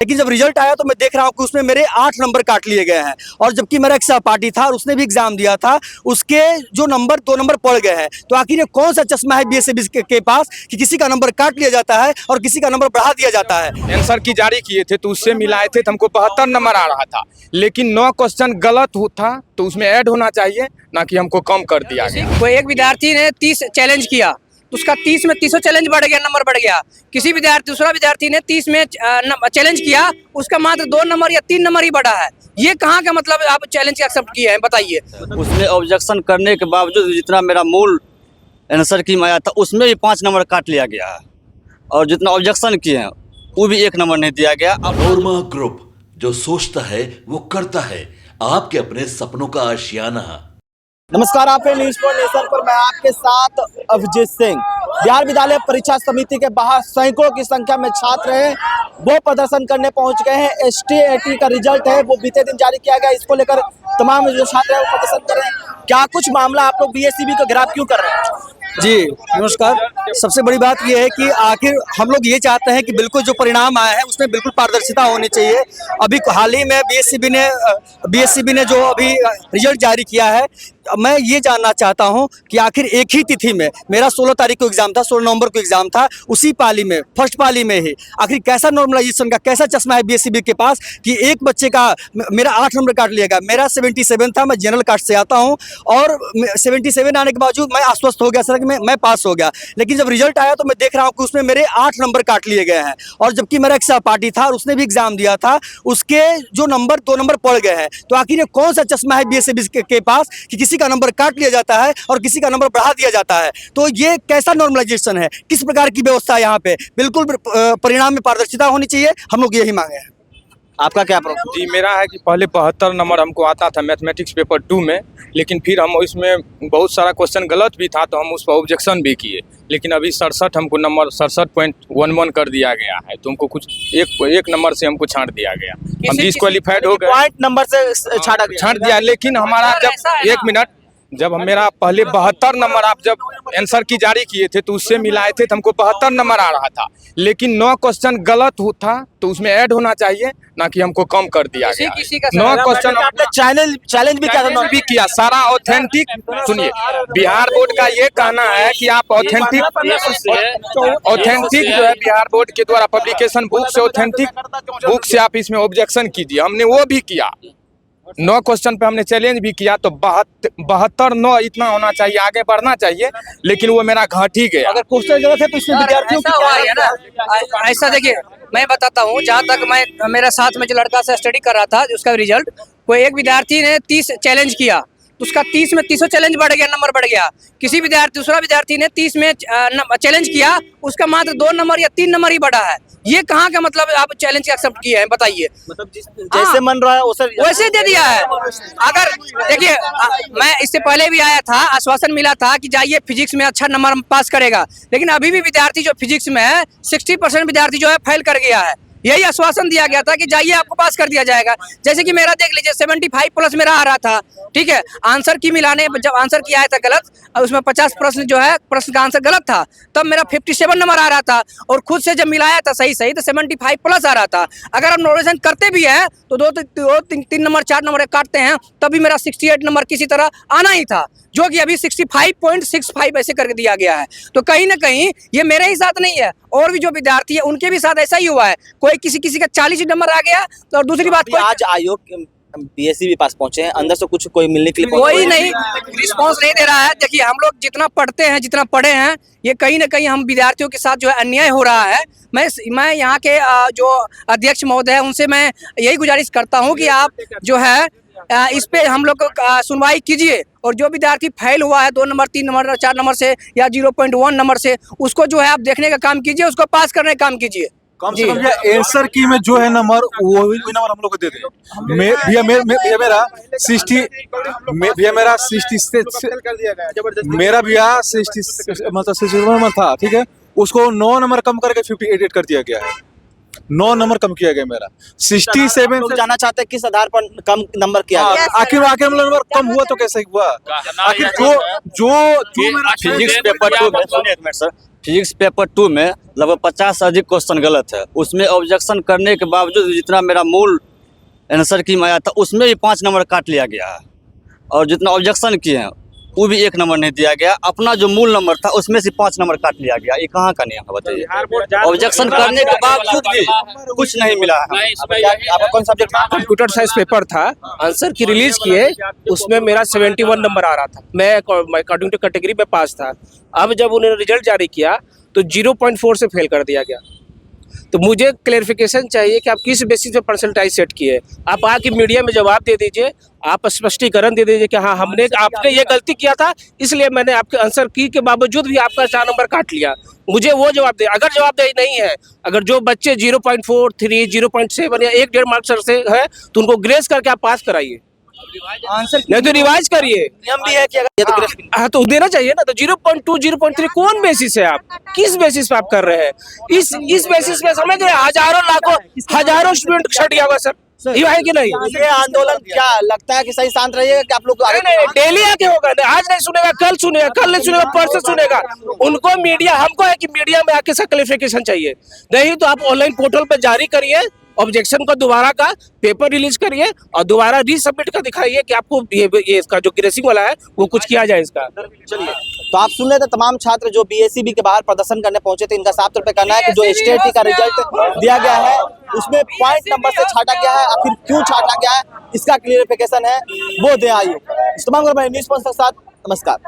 लेकिन जब रिजल्ट आया तो मैं देख रहा हूँ कि उसमें मेरे 8 नंबर काट लिए गए हैं, और जबकि मेरा एक सहपाठी था और उसने भी एग्जाम दिया था, उसके जो नंबर 2 नंबर पड़ गए हैं। तो आखिर ये कौन सा चश्मा है बीएसएबी के पास कि किसी का नंबर काट लिया जाता है और किसी का नंबर बढ़ा दिया जाता है। आंसर की जारी किए थे तो उससे मिलाए थे तो हमको 72 नंबर आ रहा था, लेकिन 9 क्वेश्चन गलत था तो उसमें ऐड होना चाहिए, ना कि हमको कम कर दिया गया। कोई एक विद्यार्थी ने 30 चैलेंज किया तो उसका 30 में 30 चैलेंज बढ़ गया, नंबर बढ़ गया। किसी दूसरा विद्यार्थी ने 30 में चैलेंज किया, उसका मात्र 2 नंबर या 3 नंबर ही बढ़ा है। ये कहाँ का मतलब आप चैलेंज एक्सेप्ट किए हैं, बताइए। उसमें ऑब्जेक्शन करने के बावजूद जितना मेरा मूल आंसर की आया था उसमें भी 5 नंबर काट लिया गया है, और जितना ऑब्जेक्शन किए हैं वो भी 1 नंबर नहीं दिया गया। नोरमा ग्रुप, जो सोचता है वो करता है, आपके अपने सपनों का आशियाना। नमस्कार, आप हैं न्यूज़ फॉर नेशन पर। मैं आपके साथ अभिजीत सिंह। बिहार विद्यालय परीक्षा समिति के बाहर सैकड़ों की संख्या में छात्र हैं, वो प्रदर्शन करने पहुंच गए हैं। ST/AT का रिजल्ट है वो बीते दिन जारी किया गया, इसको लेकर तमाम जो छात्र हैं वो प्रदर्शन कर रहे हैं। क्या कुछ मामला, आप लोग BSEB को गिरफ्तार क्यों कर रहे हैं? जी नमस्कार। सबसे बड़ी बात यह है कि आखिर हम लोग ये चाहते हैं कि बिल्कुल जो परिणाम आया है उसमें बिल्कुल पारदर्शिता होनी चाहिए। अभी हाल ही में BSEB ने जो अभी रिजल्ट जारी किया है, मैं ये जानना चाहता हूं कि आखिर एक ही तिथि में मेरा 16 तारीख को एग्जाम था, 16 नवंबर को एग्जाम था, उसी पाली में फर्स्ट पाली में ही आखिर कैसा नॉर्मलाइजेशन का कैसा चश्मा है BSEB के पास कि एक बच्चे का मेरा 8 नंबर काट लिया गया। मेरा 77 था, मैं जनरल कास्ट से आता हूं, और 77 आने के बावजूद मैं आश्वस्त हो गया सर कि मैं पास हो गया। लेकिन जब रिजल्ट आया तो मैं देख रहा हूँ कि उसमें मेरे 8 नंबर काट लिए गए हैं, और जबकि मेरा एक सहपाठी था और उसने भी एग्जाम दिया था, उसके जो नंबर 2 नंबर पड़ गए हैं। तो आखिर ये कौन सा चश्मा है BSEB के पास कि किसी का नंबर काट लिया जाता है और किसी का नंबर बढ़ा दिया जाता है। तो ये कैसा नॉर्मलाइजेशन है, किस प्रकार की व्यवस्था है यहाँ पे? बिल्कुल परिणाम में पारदर्शिता होनी चाहिए, हम लोग यही मांगे हैं। आपका क्या प्रॉब्लम? जी, मेरा है कि पहले 72 नंबर हमको आता था मैथमेटिक्स पेपर 2 में, लेकिन फिर हम इसमें बहुत सारा क्वेश्चन गलत भी था तो हम उस पर ऑब्जेक्शन भी किए, लेकिन अभी 67 हमको नंबर 67.11 कर दिया गया है। तो हमको कुछ एक नंबर से हमको छांट दिया गया, हम डिस्क्वालीफाइड हो गए। पॉइंट नंबर से छांट दिया, लेकिन हमारा जब एक मिनट जब मेरा पहले 72 नंबर आप जब आंसर की जारी किए थे तो उससे मिलाए थे तो हमको 72 नंबर आ रहा था, लेकिन 9 क्वेश्चन गलत था तो उसमें ऐड होना चाहिए, ना कि हमको कम कर दिया गया। 9 क्वेश्चन चैलेंज भी भी किया, सारा ऑथेंटिक। सुनिए, बिहार बोर्ड का ये कहना है कि आप ऑथेंटिक जो है बिहार बोर्ड के द्वारा पब्लिकेशन बुक से ऑथेंटिक बुक से आप इसमें ऑब्जेक्शन कीजिए। हमने वो भी किया, 9 क्वेश्चन पे हमने चैलेंज भी किया, तो 72-9 इतना होना चाहिए, आगे बढ़ना चाहिए, लेकिन वो मेरा घट ही गया। अगर क्वेश्चन गलत है तो इसमें विद्यार्थियों की क्या है ना? ऐसा देखिए, मैं बताता हूँ, जहाँ तक मेरा साथ में जो लड़का से स्टडी कर रहा था, उसका रिजल्ट, कोई एक विद्यार्थी ने 30 चैलेंज किया तो उसका 30 में 30 चैलेंज बढ़ गया, नंबर बढ़ गया। किसी दूसरा विद्यार्थी ने 30 में चैलेंज किया, उसका मात्र 2 नंबर या 3 नंबर ही बढ़ा है। ये कहाँ का मतलब आप चैलेंज एक्सेप्ट किए हैं, बताइए। मतलब जैसे मन रहा है वैसे दे दिया है। अगर देखिए, मैं इससे पहले भी आया था, आश्वासन मिला था कि जाइए फिजिक्स में अच्छा नंबर पास करेगा, लेकिन अभी भी विद्यार्थी जो फिजिक्स में है 60% विद्यार्थी जो है फेल कर गया है। यही आश्वासन दिया गया था कि जाइए आपको पास कर दिया जाएगा। जैसे कि मेरा देख लीजिए 75 प्लस मेरा आ रहा था, ठीक है। आंसर की मिलाने जब आंसर किया है था गलत, उसमें 50 प्रश्न जो है प्रश्न का आंसर गलत था, तब मेरा 57 नंबर आ रहा था, और खुद से जब मिलाया था सही तो 75 प्लस आ रहा था। अगर हम नॉर्मलाइजेशन करते भी हैं तो 2-3 नंबर 4 नंबर काटते हैं, तभी मेरा 68 नंबर किसी तरह आना ही था, जो कि अभी 65.65 ऐसे करके दिया गया है। तो कहीं ना कहीं ये मेरे ही साथ नहीं है, और भी जो विद्यार्थी है उनके भी साथ ऐसा ही हुआ है। कोई किसी का 40 नंबर आ गया, तो और दूसरी बात, आज आयोग BSEB पास पहुंचे हैं, अंदर से कुछ कोई मिलने के लिए कोई नहीं रिस्पांस नहीं दे रहा है। देखिए, हम लोग जितना पढ़ते हैं, जितना पढ़े हैं, ये कहीं ना कहीं हम विद्यार्थियों के साथ जो है अन्याय हो रहा है। मैं यहाँ के जो अध्यक्ष महोदय हैं उनसे मैं यही गुजारिश करता हूँ कि आप जो है इस पे हम लोग को सुनवाई कीजिए, और जो विद्यार्थी फेल हुआ है 2 नंबर 3 नंबर 4 नंबर से या 0.1 नंबर से, उसको जो है आप देखने का काम कीजिए, उसको पास करने का काम कीजिए। कम से कम आंसर की में जो है नंबर वो नंबर हम लोग को दे दें। भैया मेरा 60 मेरा भैया 60 मतलब 61 था, ठीक है। उसको 9 नंबर कम करके 58 कर दिया गया है, 9 नंबर कम किया गया मेरा। 67 लोग जानना चाहते हैं किस आधार पर कम नंबर किया गया? आखिर नंबर कम हुआ तो कैसे हुआ? आखिर जो फिजिक्स पेपर 2 में, सुनिए एक मिनट सर, फिजिक्स पेपर 2 में लगभग 50 से अधिक क्वेश्चन गलत है। उसमें ऑब्जेक्शन करने के बावजूद जितना मेरा मूल आंसर की में आया था उसमें भी 5 नंबर काट लिया गया है। और जितना ऑब्जेक्शन किए हैं वो भी 1 नंबर नहीं दिया गया। अपना जो मूल नंबर था उसमें से 5 नंबर काट लिया गया। ये कहाँ का नियम है बताइए? ऑब्जेक्शन करने के बावजूद भी कुछ नहीं मिला है। आपका कौन सब्जेक्ट था? कंप्यूटर साइंस पेपर था, आंसर की रिलीज किए, उसमें मेरा 71 नंबर आ रहा था। मैं अकॉर्डिंग टू कैटेगरी में पास था। अब जब उन्होंने रिजल्ट जारी किया तो 0.4 से फेल कर दिया गया। तो मुझे क्लेरिफिकेशन चाहिए कि आप किस बेसिस पे परसेंटाइज सेट किए। आप आके मीडिया में जवाब दे दीजिए, आप स्पष्टीकरण दे दीजिए कि हाँ आपने ये गलती किया था, इसलिए मैंने आपके आंसर की के बावजूद भी आपका 4 नंबर काट लिया। मुझे वो जवाब दे। अगर जवाबदेही नहीं है, अगर जो बच्चे 0.43, 0.7 या 1-1.5 मार्क्स से है तो उनको ग्रेस करके आप पास कराइए, आंसर नहीं तो रिवाइज करिए। नियम भी है कि अगर ये तो ग्रेस हाँ तो देना चाहिए ना। तो 0.2, 0.3 कौन बेसिस है? आप किस बेसिस पे आप कर रहे हैं? इस बेसिस पे समझ रहे हैं? हजारों लाखों हजारों स्टूडेंट छट गया हुआ सर, ये है कि नहीं? ये आंदोलन क्या लगता है कि सही शांत रहिएगा कि आप लोग नहीं, डेली आके होगा। आज नहीं सुनेगा, कल सुनेगा, कल नहीं सुनेगा, परसों सुनेगा। उनको मीडिया, हमको है कि मीडिया में आके इसका क्लेरिफिकेशन चाहिए। नहीं तो आप ऑनलाइन पोर्टल पे जारी करिए, ऑब्जेक्शन को दोबारा का पेपर रिलीज करिए और दोबारा रीसबमिट कर दिखाइए कि आपको ये इसका जो ग्रेसिंग वाला है वो कुछ किया जाए इसका। चलिए, तो आप सुन रहे थे तमाम छात्र जो बीएससीबी के बाहर प्रदर्शन करने पहुंचे थे। इनका साफ तौर पे कहना है कि जो स्टेट का रिजल्ट दिया गया है उसमें पॉइंट नंबर से छाटा गया है। आखिर क्यों छाटा गया है इसका क्लियरिफिकेशन है वो दे आइए। इस तमाम न्यूज़ के साथ नमस्कार।